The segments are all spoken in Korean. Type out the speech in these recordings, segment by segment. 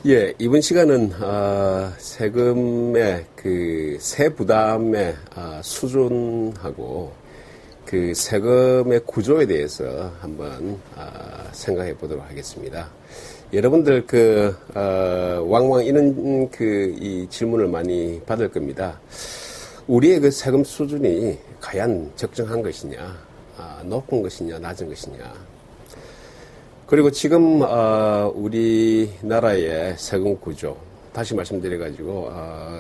예, 이번 시간은 세금의 세 부담의 수준하고 그 세금의 구조에 대해서 한번 생각해 보도록 하겠습니다. 여러분들 왕왕 이런 이 질문을 많이 받을 겁니다. 우리의 그 세금 수준이 과연 적정한 것이냐, 높은 것이냐, 낮은 것이냐. 그리고 지금 우리나라의 세금 구조, 다시 말씀드려가지고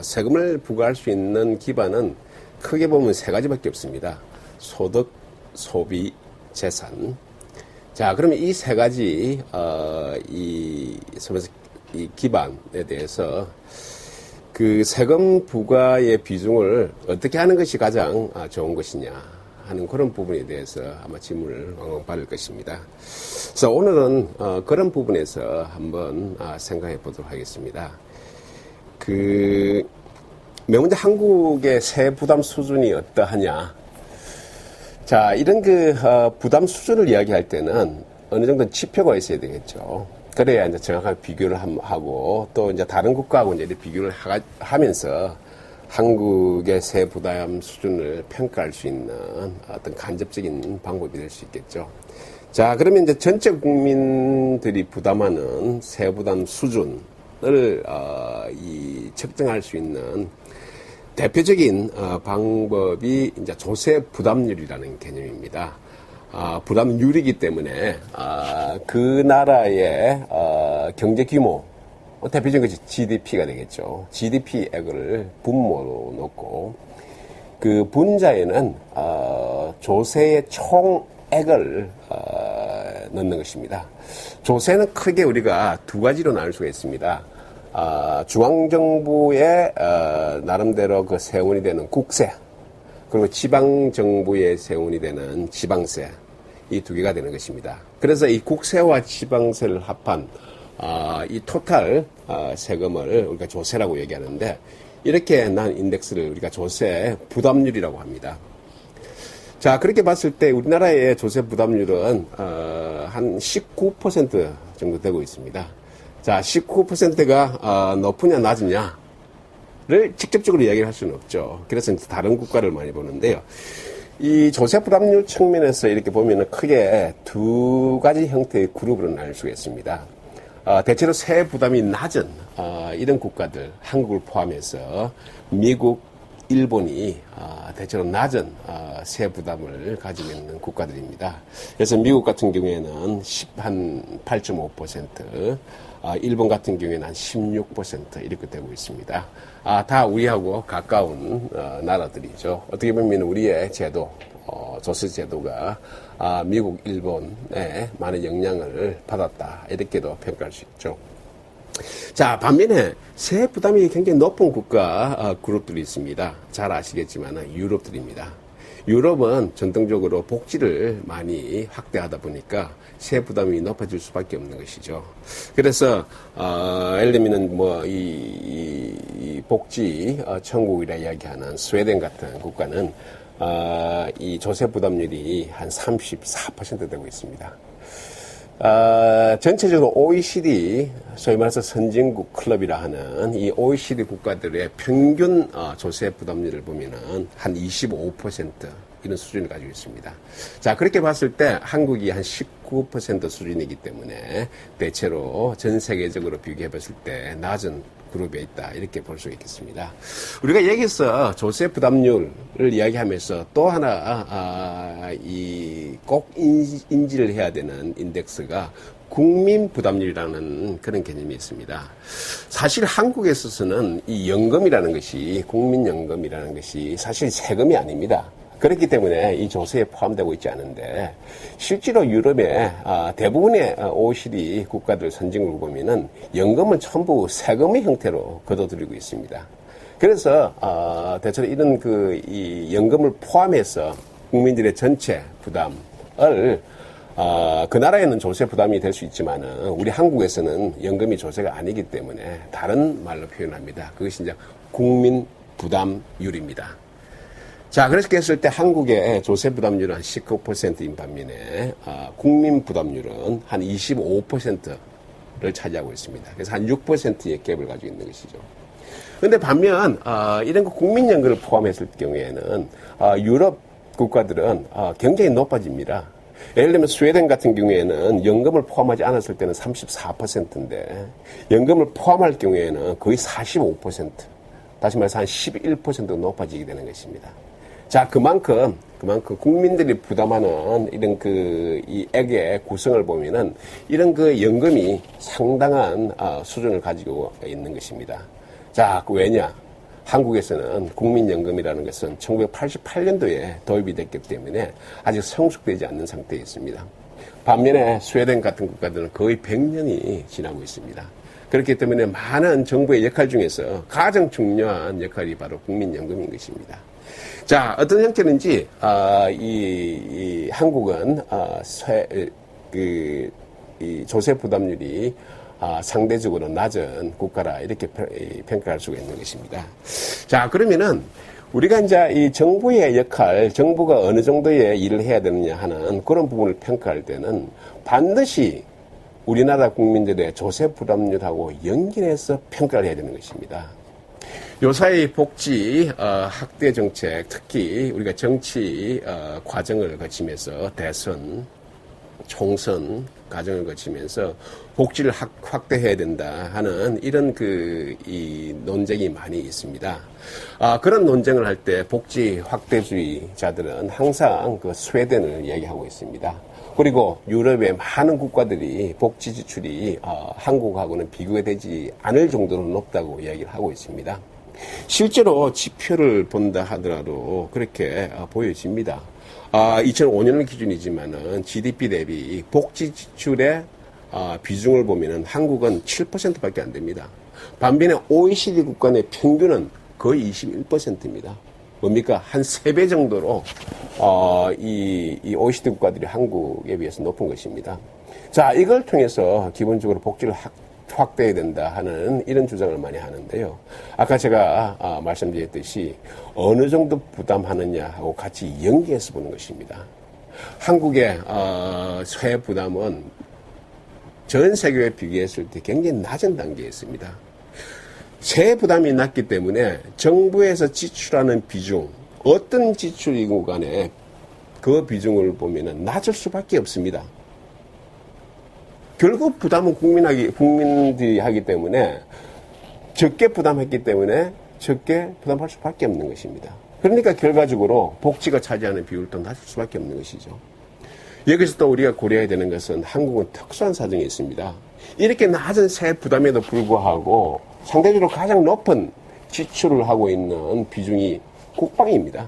세금을 부과할 수 있는 기반은 크게 보면 세 가지밖에 없습니다. 소득, 소비, 재산. 자, 그러면 이 세 가지 이 기반에 대해서 그 세금 부과의 비중을 어떻게 하는 것이 가장 좋은 것이냐 하는 그런 부분에 대해서 아마 질문을 왕왕 받을 것입니다. 그래서 오늘은 그런 부분에서 한번 생각해 보도록 하겠습니다. 먼저 한국의 세 부담 수준이 어떠하냐. 자, 이런 부담 수준을 이야기할 때는 어느 정도 지표가 있어야 되겠죠. 그래야 이제 정확하게 비교를 하고 또 이제 다른 국가하고 이제 비교를 하면서 한국의 세 부담 수준을 평가할 수 있는 어떤 간접적인 방법이 될 수 있겠죠. 자, 그러면 이제 전체 국민들이 부담하는 세 부담 수준을 측정할 수 있는 대표적인 방법이 이제 조세 부담률이라는 개념입니다. 부담률이기 때문에 그 나라의 경제 규모, 대표적인 것이 GDP가 되겠죠. GDP액을 분모로 놓고 그 분자에는 조세의 총액을 넣는 것입니다. 조세는 크게 우리가 두 가지로 나눌 수가 있습니다. 중앙정부의 나름대로 그 세원이 되는 국세, 그리고 지방정부의 세원이 되는 지방세, 이 두 개가 되는 것입니다. 그래서 이 국세와 지방세를 합한 이 토탈 세금을 우리가 조세라고 얘기하는데, 이렇게 난 인덱스를 우리가 조세 부담률이라고 합니다. 자, 그렇게 봤을 때 우리나라의 조세 부담률은 한 19% 정도 되고 있습니다. 자, 19%가 높으냐 낮으냐를 직접적으로 이야기를 할 수는 없죠. 그래서 다른 국가를 많이 보는데요. 이 조세 부담률 측면에서 이렇게 보면은 크게 두 가지 형태의 그룹으로 나눌 수가 있습니다. 대체로 세 부담이 낮은 이런 국가들, 한국을 포함해서 미국, 일본이 대체로 낮은 세 부담을 가지고 있는 국가들입니다. 그래서 미국 같은 경우에는 한 8.5%, 일본 같은 경우에는 한 16% 이렇게 되고 있습니다. 다 우리하고 가까운 나라들이죠. 어떻게 보면 우리의 제도, 조세 제도가 미국, 일본에 많은 영향을 받았다, 이렇게도 평가할 수 있죠. 자, 반면에 세 부담이 굉장히 높은 국가 그룹들이 있습니다. 잘 아시겠지만 유럽들입니다. 유럽은 전통적으로 복지를 많이 확대하다 보니까 세 부담이 높아질 수밖에 없는 것이죠. 그래서 예를 들면 이 복지 천국이라 이야기하는 스웨덴 같은 국가는 이 조세 부담률이 한 34% 되고 있습니다. 전체적으로 OECD, 소위 말해서 선진국 클럽이라 하는 이 OECD 국가들의 평균 조세 부담률을 보면은 한 25% 이런 수준을 가지고 있습니다. 자, 그렇게 봤을 때 한국이 한 19% 수준이기 때문에 대체로 전 세계적으로 비교해 봤을 때 낮은 그룹에 있다, 이렇게 볼 수 있겠습니다. 우리가 여기서 조세 부담률을 이야기하면서 또 하나 꼭 인지를 해야 되는 인덱스가 국민 부담률이라는 그런 개념이 있습니다. 사실 한국에 있어서는 이 연금이라는 것이, 국민연금이라는 것이 사실 세금이 아닙니다. 그렇기 때문에 이 조세에 포함되고 있지 않은데, 실제로 유럽의 대부분의 OECD 국가들 선진국을 보면은 연금은 전부 세금의 형태로 거둬들이고 있습니다. 그래서 대체로 이런 이 연금을 포함해서 국민들의 전체 부담을 그 나라에는 조세 부담이 될 수 있지만은 우리 한국에서는 연금이 조세가 아니기 때문에 다른 말로 표현합니다. 그것이 이제 국민 부담률입니다. 자, 그렇게 했을 때 한국의 조세 부담률은 한 19%인 반면에 국민 부담률은 한 25% 정도를 차지하고 있습니다. 그래서 한 6%의 갭을 가지고 있는 것이죠. 근데 반면 이런 거 국민연금을 포함했을 경우에는 유럽 국가들은 굉장히 높아집니다. 예를 들면 스웨덴 같은 경우에는 연금을 포함하지 않았을 때는 34%인데 연금을 포함할 경우에는 거의 45%, 다시 말해서 한 11% 높아지게 되는 것입니다. 자, 그만큼 국민들이 부담하는 이런 이 액의 구성을 보면은 이런 그 연금이 상당한 수준을 가지고 있는 것입니다. 자, 왜냐? 한국에서는 국민연금이라는 것은 1988년도에 도입이 됐기 때문에 아직 성숙되지 않는 상태에 있습니다. 반면에 스웨덴 같은 국가들은 거의 100년이 지나고 있습니다. 그렇기 때문에 많은 정부의 역할 중에서 가장 중요한 역할이 바로 국민연금인 것입니다. 자, 어떤 형태는지 이 한국은 이 조세 부담률이 상대적으로 낮은 국가라 이렇게 평가할 수가 있는 것입니다. 자, 그러면은 우리가 이제 이 정부의 역할, 정부가 어느 정도의 일을 해야 되느냐 하는 그런 부분을 평가할 때는 반드시 우리나라 국민들의 조세 부담률하고 연결해서 평가를 해야 되는 것입니다. 요사이 복지, 학대 정책, 특히 우리가 정치, 과정을 거치면서 대선, 총선 과정을 거치면서 복지를 확대해야 된다 하는 이런 이 논쟁이 많이 있습니다. 그런 논쟁을 할 때 복지 확대주의자들은 항상 그 스웨덴을 얘기하고 있습니다. 그리고 유럽의 많은 국가들이 복지 지출이 한국하고는 비교되지 않을 정도로 높다고 이야기를 하고 있습니다. 실제로 지표를 본다 하더라도 그렇게 보여집니다. 2005년 기준이지만은 GDP 대비 복지 지출의 비중을 보면은 한국은 7%밖에 안 됩니다. 반면에 OECD 국가 내 평균은 거의 21%입니다. 뭡니까? 한 3배 정도로 이 OECD 국가들이 한국에 비해서 높은 것입니다. 자, 이걸 통해서 기본적으로 복지를 확대해야 된다 하는 이런 주장을 많이 하는데요. 아까 제가 말씀드렸듯이 어느 정도 부담하느냐 하고 같이 연계해서 보는 것입니다. 한국의 세 부담은 전 세계에 비교했을 때 굉장히 낮은 단계에 있습니다. 세 부담이 낮기 때문에 정부에서 지출하는 비중, 어떤 지출이고 간에 그 비중을 보면은 낮을 수밖에 없습니다. 결국 부담은 국민들이 하기 때문에 적게 부담했기 때문에 적게 부담할 수밖에 없는 것입니다. 그러니까 결과적으로 복지가 차지하는 비율도 낮을 수밖에 없는 것이죠. 여기서 또 우리가 고려해야 되는 것은 한국은 특수한 사정이 있습니다. 이렇게 낮은 세 부담에도 불구하고 상대적으로 가장 높은 지출을 하고 있는 비중이 국방입니다.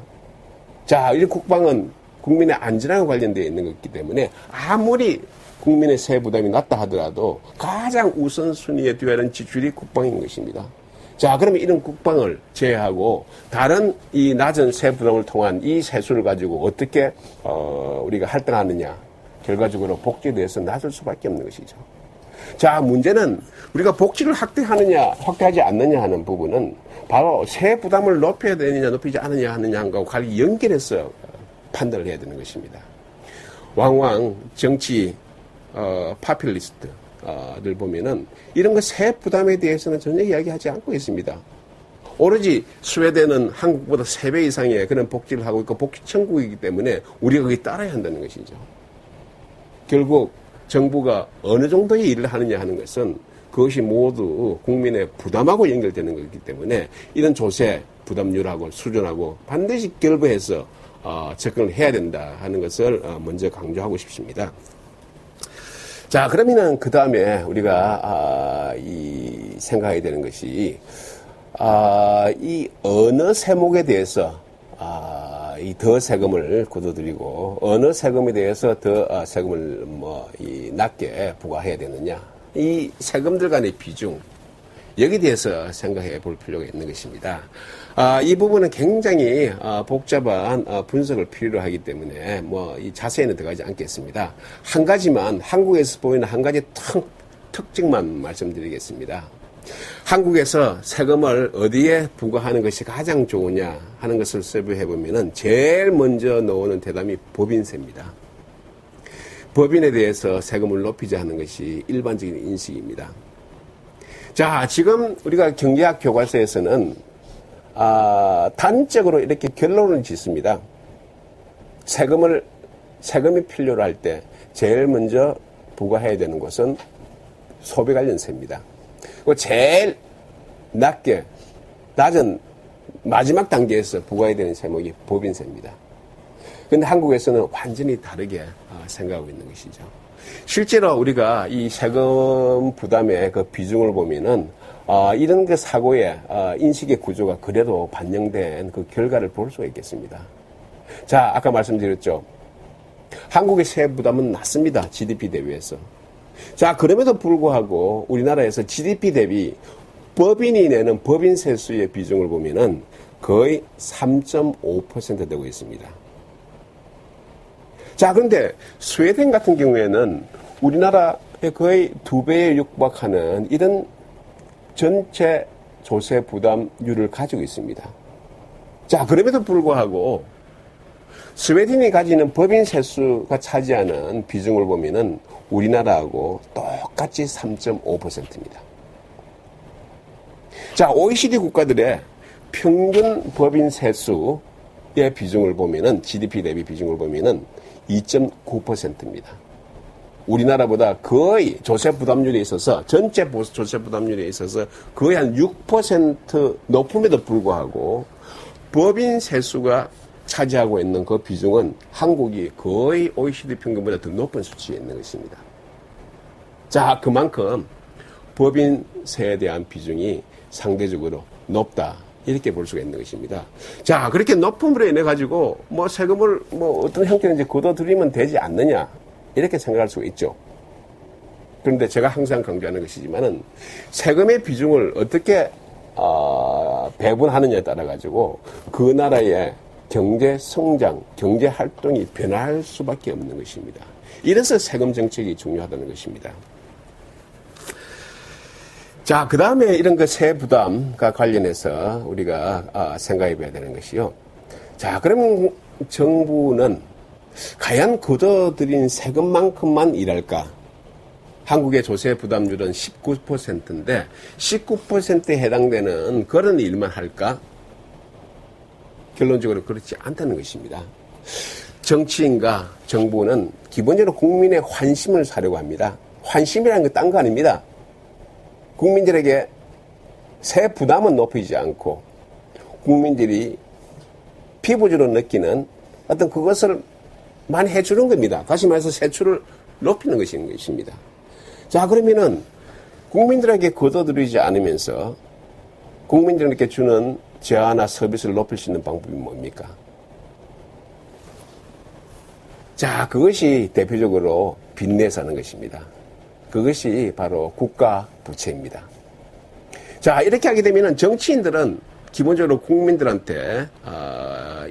자, 이 국방은 국민의 안전과 관련되어 있는 것이기 때문에 아무리 국민의 세 부담이 낮다 하더라도 가장 우선순위에 두어야 하는 지출이 국방인 것입니다. 자, 그러면 이런 국방을 제외하고 다른 이 낮은 세 부담을 통한 이 세수를 가지고 어떻게 우리가 할당하느냐, 결과적으로 복지에 대해서 낮을 수밖에 없는 것이죠. 자, 문제는 우리가 복지를 확대하지 않느냐 하는 부분은 바로 세 부담을 높여야 되느냐 높이지 않느냐 하느냐하고 관리 연결해서 판단을 해야 되는 것입니다. 왕왕 정치 파퓰리스트들 보면은 이런 거 세 부담에 대해서는 전혀 이야기하지 않고 있습니다. 오로지 스웨덴은 한국보다 3배 이상의 그런 복지를 하고 있고 복지 천국이기 때문에 우리가 거기 따라야 한다는 것이죠. 결국 정부가 어느 정도의 일을 하느냐 하는 것은 그것이 모두 국민의 부담하고 연결되는 것이기 때문에 이런 조세 부담률하고 수준하고 반드시 결부해서 접근을 해야 된다 하는 것을 먼저 강조하고 싶습니다. 자, 그러면은 그 다음에 우리가 생각해야 되는 것이 이 어느 세목에 대해서 이 더 세금을 거둬들이고 어느 세금에 대해서 더 세금을 낮게 부과해야 되느냐, 이 세금들 간의 비중, 여기에 대해서 생각해 볼 필요가 있는 것입니다. 이 부분은 굉장히 복잡한 분석을 필요로 하기 때문에 이 자세히는 들어가지 않겠습니다. 한 가지만, 한국에서 보이는 한 가지 특징만 말씀드리겠습니다. 한국에서 세금을 어디에 부과하는 것이 가장 좋으냐 하는 것을 서브해 보면은 제일 먼저 나오는 대답이 법인세입니다. 법인에 대해서 세금을 높이자 하는 것이 일반적인 인식입니다. 자, 지금 우리가 경제학 교과서에서는 단적으로 이렇게 결론을 짓습니다. 세금이 필요로 할 때 제일 먼저 부과해야 되는 것은 소비 관련세입니다. 그리고 제일 낮은 마지막 단계에서 부과해야 되는 세목이 법인세입니다. 그런데 한국에서는 완전히 다르게 생각하고 있는 것이죠. 실제로 우리가 이 세금 부담의 그 비중을 보면은 이런 그 사고의 인식의 구조가 그래도 반영된 그 결과를 볼 수가 있겠습니다. 자, 아까 말씀드렸죠. 한국의 세금 부담은 낮습니다. GDP 대비해서. 자, 그럼에도 불구하고 우리나라에서 GDP 대비 법인이 내는 법인 세수의 비중을 보면은 거의 3.5% 되고 있습니다. 자, 그런데 스웨덴 같은 경우에는 우리나라의 거의 2배에 육박하는 이런 전체 조세 부담률을 가지고 있습니다. 자, 그럼에도 불구하고 스웨덴이 가지는 법인 세수가 차지하는 비중을 보면은 우리나라하고 똑같이 3.5%입니다. 자, OECD 국가들의 평균 법인 세수의 비중을 보면은 GDP 대비 비중을 보면은 2.9%입니다. 우리나라보다 거의 조세 부담률에 있어서 전체 조세 부담률에 있어서 거의 한 6% 높음에도 불구하고 법인 세수가 차지하고 있는 그 비중은 한국이 거의 OECD 평균보다 더 높은 수치에 있는 것입니다. 자, 그만큼 법인세에 대한 비중이 상대적으로 높다. 이렇게 볼 수가 있는 것입니다. 자, 그렇게 높음으로 인해 가지고 세금을 어떤 형태든지 걷어들이면 되지 않느냐. 이렇게 생각할 수가 있죠. 그런데 제가 항상 강조하는 것이지만은 세금의 비중을 어떻게 배분하느냐에 따라 가지고 그 나라의 경제 성장, 경제 활동이 변할 수밖에 없는 것입니다. 이래서 세금 정책이 중요하다는 것입니다. 자, 그 다음에 이런 그 세 부담과 관련해서 우리가 생각해 봐야 되는 것이요. 자, 그러면 정부는 과연 걷어들인 세금만큼만 일할까? 한국의 조세 부담률은 19%인데 19%에 해당되는 그런 일만 할까? 결론적으로 그렇지 않다는 것입니다. 정치인과 정부는 기본적으로 국민의 환심을 사려고 합니다. 환심이라는 건 딴 거 아닙니다. 국민들에게 세 부담은 높이지 않고 국민들이 피부적으로 느끼는 어떤 그것을 많이 해주는 겁니다. 다시 말해서 세출을 높이는 것입니다. 자, 그러면은 국민들에게 걷어들이지 않으면서 국민들에게 주는 재화나 서비스를 높일 수 있는 방법이 뭡니까? 자, 그것이 대표적으로 빚내서 하는 것입니다. 그것이 바로 국가 부채입니다. 자, 이렇게 하게 되면 정치인들은 기본적으로 국민들한테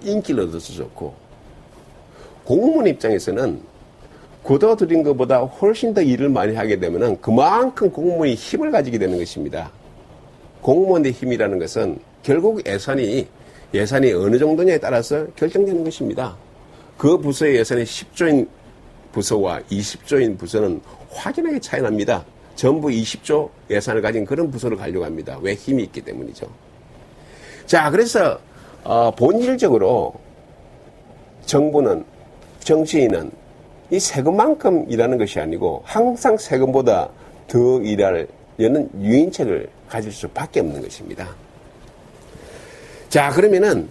인기를 얻어서 좋고 공무원 입장에서는 걷어들인 것보다 훨씬 더 일을 많이 하게 되면 그만큼 공무원이 힘을 가지게 되는 것입니다. 공무원의 힘이라는 것은 결국 예산이 어느 정도냐에 따라서 결정되는 것입니다. 그 부서의 예산이 10조인 부서와 20조인 부서는 확연하게 차이 납니다. 전부 20조 예산을 가진 그런 부서를 가려고 합니다. 왜? 힘이 있기 때문이죠. 자, 그래서 본질적으로 정부는, 정치인은 이 세금만큼 일하는 것이 아니고 항상 세금보다 더 일하려는 유인책을 가질 수밖에 없는 것입니다. 자, 그러면은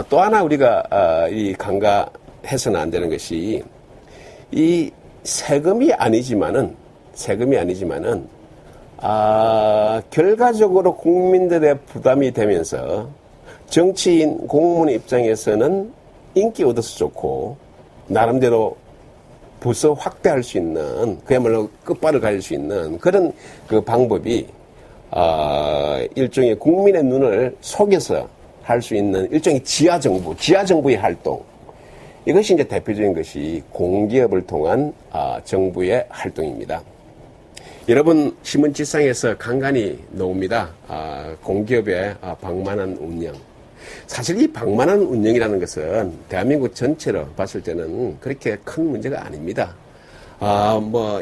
또 하나 우리가 간과해서는 안 되는 것이 이 세금이 아니지만은 결과적으로 국민들의 부담이 되면서 정치인, 공무원 입장에서는 인기 얻어서 좋고 나름대로 부서 확대할 수 있는 그야말로 끝발을 가질 수 있는 그런 그 방법이 일종의 국민의 눈을 속여서 할 수 있는 일종의 지하정부의 활동. 이것이 이제 대표적인 것이 공기업을 통한 정부의 활동입니다. 여러분 신문지상에서 간간히 나옵니다. 공기업의 방만한 운영. 사실 이 방만한 운영이라는 것은 대한민국 전체로 봤을 때는 그렇게 큰 문제가 아닙니다.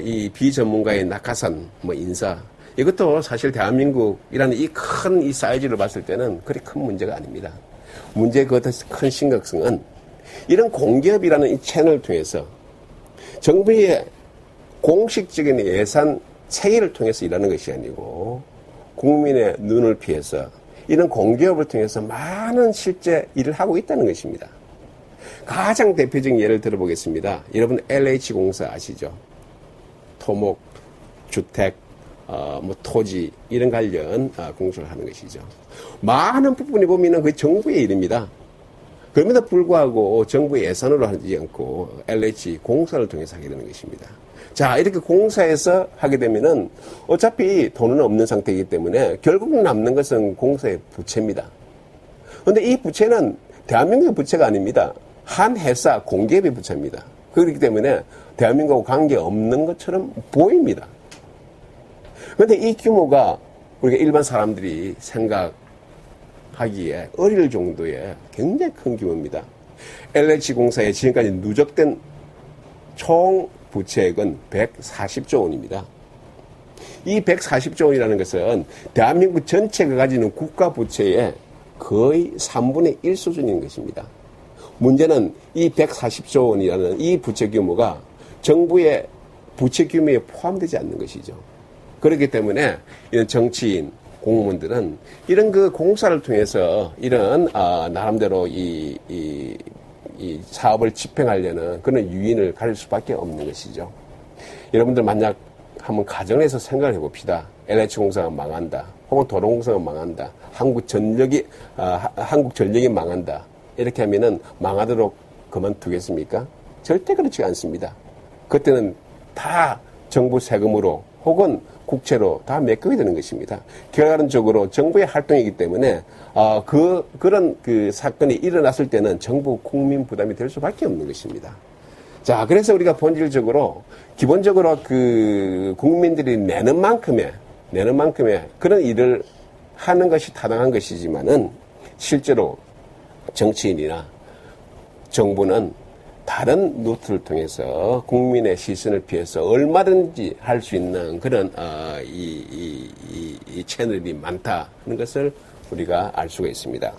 이 비전문가의 낙하산, 인사. 이것도 사실 대한민국이라는 이 큰 이 사이즈를 봤을 때는 그리 큰 문제가 아닙니다. 문제의 그 큰 심각성은 이런 공기업이라는 이 채널을 통해서 정부의 공식적인 예산 체계를 통해서 일하는 것이 아니고 국민의 눈을 피해서 이런 공기업을 통해서 많은 실제 일을 하고 있다는 것입니다. 가장 대표적인 예를 들어보겠습니다. 여러분 LH공사 아시죠? 토목, 주택, 토지 이런 관련 공사를 하는 것이죠. 많은 부분이 보면은 그 정부의 일입니다. 그럼에도 불구하고 정부의 예산으로 하지 않고 LH 공사를 통해서 하게 되는 것입니다. 자, 이렇게 공사에서 하게 되면은 어차피 돈은 없는 상태이기 때문에 결국 남는 것은 공사의 부채입니다. 그런데 이 부채는 대한민국의 부채가 아닙니다. 한 회사 공기업의 부채입니다. 그렇기 때문에 대한민국하고 관계없는 것처럼 보입니다. 그런데 이 규모가 우리가 일반 사람들이 생각하기에 어릴 정도의 굉장히 큰 규모입니다. LH공사에 지금까지 누적된 총 부채액은 140조 원입니다. 이 140조 원이라는 것은 대한민국 전체가 가지는 국가 부채의 거의 3분의 1 수준인 것입니다. 문제는 이 140조 원이라는 이 부채 규모가 정부의 부채 규모에 포함되지 않는 것이죠. 그렇기 때문에 이런 정치인, 공무원들은 이런 그 공사를 통해서 이런 나름대로 이 사업을 집행하려는 그런 유인을 가질 수밖에 없는 것이죠. 여러분들 만약 한번 가정을 해서 생각을 해봅시다. LH공사가 망한다. 혹은 도로공사가 망한다. 한국전력이 망한다. 이렇게 하면은 망하도록 그만두겠습니까? 절대 그렇지 않습니다. 그때는 다 정부 세금으로 혹은 국채로 다 메꾸게 되는 것입니다. 결과론적으로 정부의 활동이기 때문에 그런 그 사건이 일어났을 때는 정부 국민 부담이 될 수밖에 없는 것입니다. 자, 그래서 우리가 본질적으로 기본적으로 그 국민들이 내는 만큼의 그런 일을 하는 것이 타당한 것이지만은 실제로 정치인이나 정부는 다른 루트를 통해서 국민의 시선을 피해서 얼마든지 할 수 있는 그런 이 채널이 많다는 것을 우리가 알 수가 있습니다.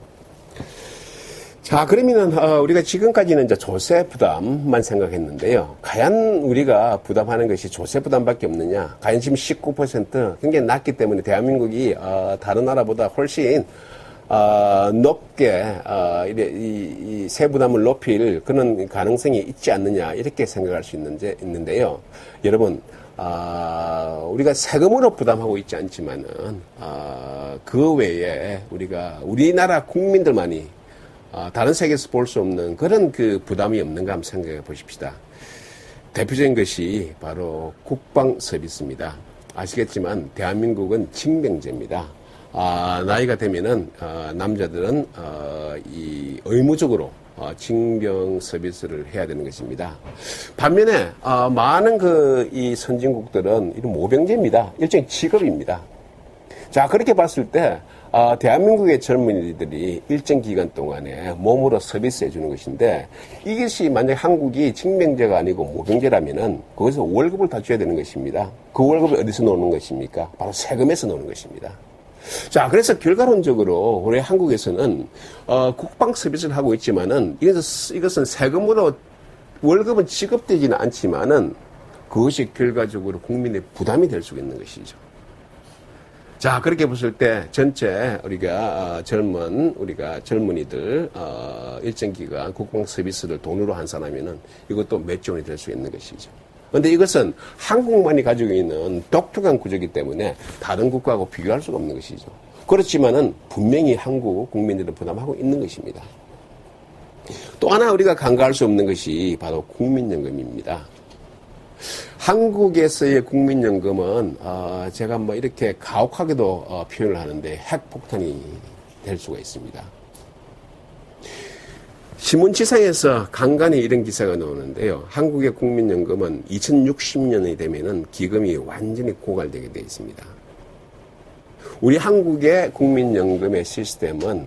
자, 그러면은 우리가 지금까지는 이제 조세 부담만 생각했는데요. 과연 우리가 부담하는 것이 조세 부담밖에 없느냐? 과연 지금 19% 굉장히 낮기 때문에 대한민국이 다른 나라보다 훨씬 높게 이 세부담을 높일 그런 가능성이 있지 않느냐 이렇게 생각할 수 있는데요. 여러분 우리가 세금으로 부담하고 있지 않지만은 그 외에 우리나라 국민들만이 다른 세계에서 볼 수 없는 그런 그 부담이 없는가 한번 생각해 보십시다. 대표적인 것이 바로 국방 서비스입니다. 아시겠지만 대한민국은 징병제입니다. 나이가 되면은 남자들은 의무적으로 징병 서비스를 해야 되는 것입니다. 반면에 많은 이 선진국들은 이런 모병제입니다. 일종의 직업입니다. 자, 그렇게 봤을 때 대한민국의 젊은이들이 일정 기간 동안에 몸으로 서비스해 주는 것인데 이것이 만약 한국이 징병제가 아니고 모병제라면은 거기서 월급을 다 줘야 되는 것입니다. 그 월급을 어디서 노는 것입니까? 바로 세금에서 노는 것입니다. 자, 그래서 결과론적으로 우리 한국에서는 국방 서비스를 하고 있지만은 이것은 세금으로 월급은 지급되지는 않지만은 그것이 결과적으로 국민의 부담이 될 수 있는 것이죠. 자, 그렇게 봤을 때 전체 우리가 젊은이들 일정 기간 국방 서비스를 돈으로 환산하면은 이것도 몇 조 원이 될 수 있는 것이죠. 그런데 이것은 한국만이 가지고 있는 독특한 구조이기 때문에 다른 국가하고 비교할 수가 없는 것이죠. 그렇지만은 분명히 한국 국민들은 부담하고 있는 것입니다. 또 하나 우리가 간과할 수 없는 것이 바로 국민연금입니다. 한국에서의 국민연금은 제가 이렇게 가혹하게도 표현을 하는데 핵폭탄이 될 수가 있습니다. 신문지상에서 간간히 이런 기사가 나오는데요. 한국의 국민연금은 2060년이 되면은 기금이 완전히 고갈되게 되어 있습니다. 우리 한국의 국민연금의 시스템은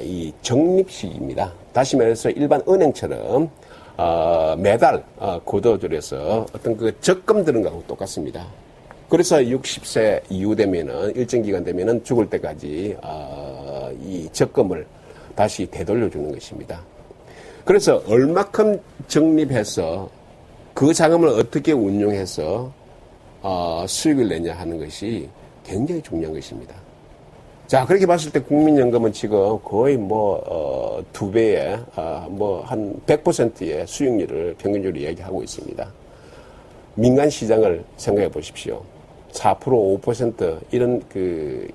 이 적립식입니다. 다시 말해서 일반 은행처럼 매달 거둬들여서 어떤 그 적금 드는 거하고 똑같습니다. 그래서 60세 이후 되면은 일정 기간 되면은 죽을 때까지 이 적금을 다시 되돌려 주는 것입니다. 그래서 얼마큼 적립해서 그 자금을 어떻게 운용해서 수익을 내냐 하는 것이 굉장히 중요한 것입니다. 자, 그렇게 봤을 때 국민연금은 지금 거의 두 배의, 한 100%의 수익률을 평균적으로 이야기하고 있습니다. 민간 시장을 생각해 보십시오. 4%, 5% 이런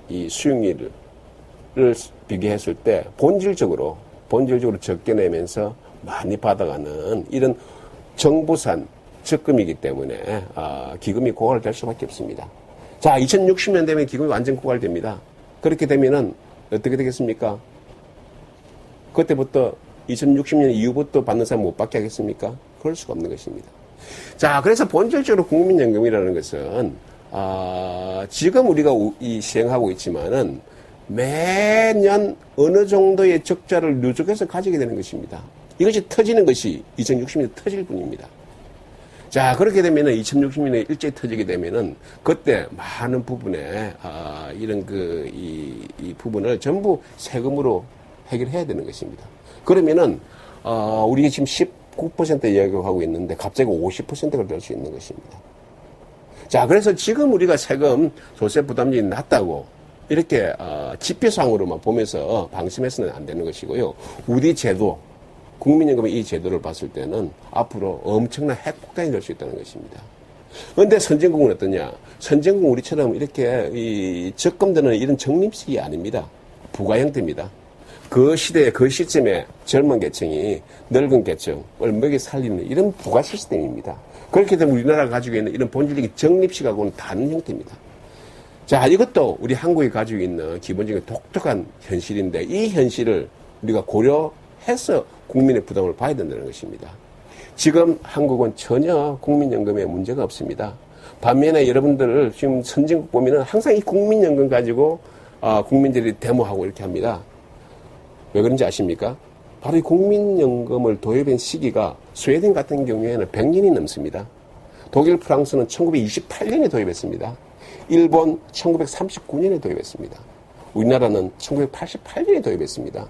이 수익률을 비교했을 때 본질적으로 적게 내면서 많이 받아가는 이런 정부산 적금이기 때문에, 기금이 고갈될 수밖에 없습니다. 자, 2060년 되면 기금이 완전 고갈됩니다. 그렇게 되면은 어떻게 되겠습니까? 그때부터 2060년 이후부터 받는 사람 못 받게 하겠습니까? 그럴 수가 없는 것입니다. 자, 그래서 본질적으로 국민연금이라는 것은 지금 우리가 시행하고 있지만은 매년 어느 정도의 적자를 누적해서 가지게 되는 것입니다. 이것이 터지는 것이 2060년에 터질 뿐입니다. 자, 그렇게 되면은 2060년에 일제히 터지게 되면은 그때 많은 부분에 이런 이 부분을 전부 세금으로 해결해야 되는 것입니다. 그러면은 우리가 지금 19% 이야기하고 있는데 갑자기 50%가 될 수 있는 것입니다. 자, 그래서 지금 우리가 세금 조세 부담률이 낮다고 이렇게 지표상으로만 보면서 방심해서는 안 되는 것이고요. 우리 제도, 국민연금의 이 제도를 봤을 때는 앞으로 엄청난 핵폭탄이 될 수 있다는 것입니다. 그런데 선진국은 어떠냐? 선진국은 우리처럼 이렇게 이 적금 드는 이런 적립식이 아닙니다. 부가 형태입니다. 그 시대에 그 시점에 젊은 계층이 늙은 계층을 먹여 살리는 이런 부가 시스템입니다. 그렇게 되면 우리나라가 가지고 있는 이런 본질적인 적립식하고는 다른 형태입니다. 자, 이것도 우리 한국이 가지고 있는 기본적인 독특한 현실인데 이 현실을 우리가 고려해서 국민의 부담을 봐야 된다는 것입니다. 지금 한국은 전혀 국민연금에 문제가 없습니다. 반면에 여러분들 지금 선진국 보면은 항상 이 국민연금 가지고 국민들이 데모하고 이렇게 합니다. 왜 그런지 아십니까? 바로 이 국민연금을 도입한 시기가 스웨덴 같은 경우에는 100년이 넘습니다. 독일, 프랑스는 1928년에 도입했습니다. 일본 1939년에 도입했습니다. 우리나라는 1988년에 도입했습니다.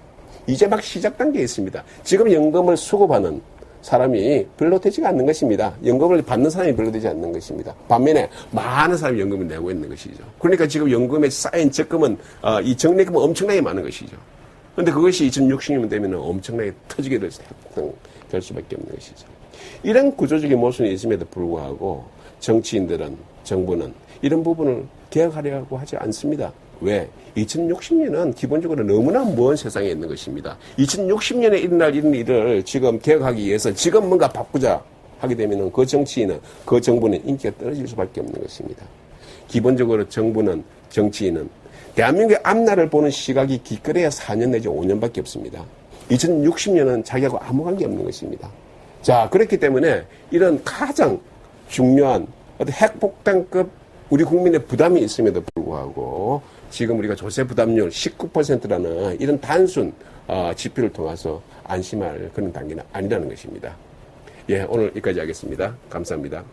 이제 막 시작 단계에 있습니다. 지금 연금을 수급하는 사람이 별로 되지가 않는 것입니다. 연금을 받는 사람이 별로 되지 않는 것입니다. 반면에 많은 사람이 연금을 내고 있는 것이죠. 그러니까 지금 연금에 쌓인 적금은 이 적립금은 엄청나게 많은 것이죠. 그런데 그것이 2060년 되면 엄청나게 터지게 될 수밖에 없는 것이죠. 이런 구조적인 모순이 있음에도 불구하고 정치인들은, 정부는 이런 부분을 개혁하려고 하지 않습니다. 왜? 2060년은 기본적으로 너무나 먼 세상에 있는 것입니다. 2060년에 일어날 이런 일을 지금 개혁하기 위해서 지금 뭔가 바꾸자 하게 되면 그 정치인은, 그 정부는 인기가 떨어질 수밖에 없는 것입니다. 기본적으로 정부는, 정치인은 대한민국의 앞날을 보는 시각이 기껏해야 4년 내지 5년밖에 없습니다. 2060년은 자기하고 아무 관계 없는 것입니다. 자, 그렇기 때문에 이런 가장 중요한 어떤 핵폭탄급 우리 국민의 부담이 있음에도 불구하고 지금 우리가 조세 부담률 19%라는 이런 단순 지표를 통해서 안심할 그런 단계는 아니라는 것입니다. 예, 오늘 여기까지 하겠습니다. 감사합니다.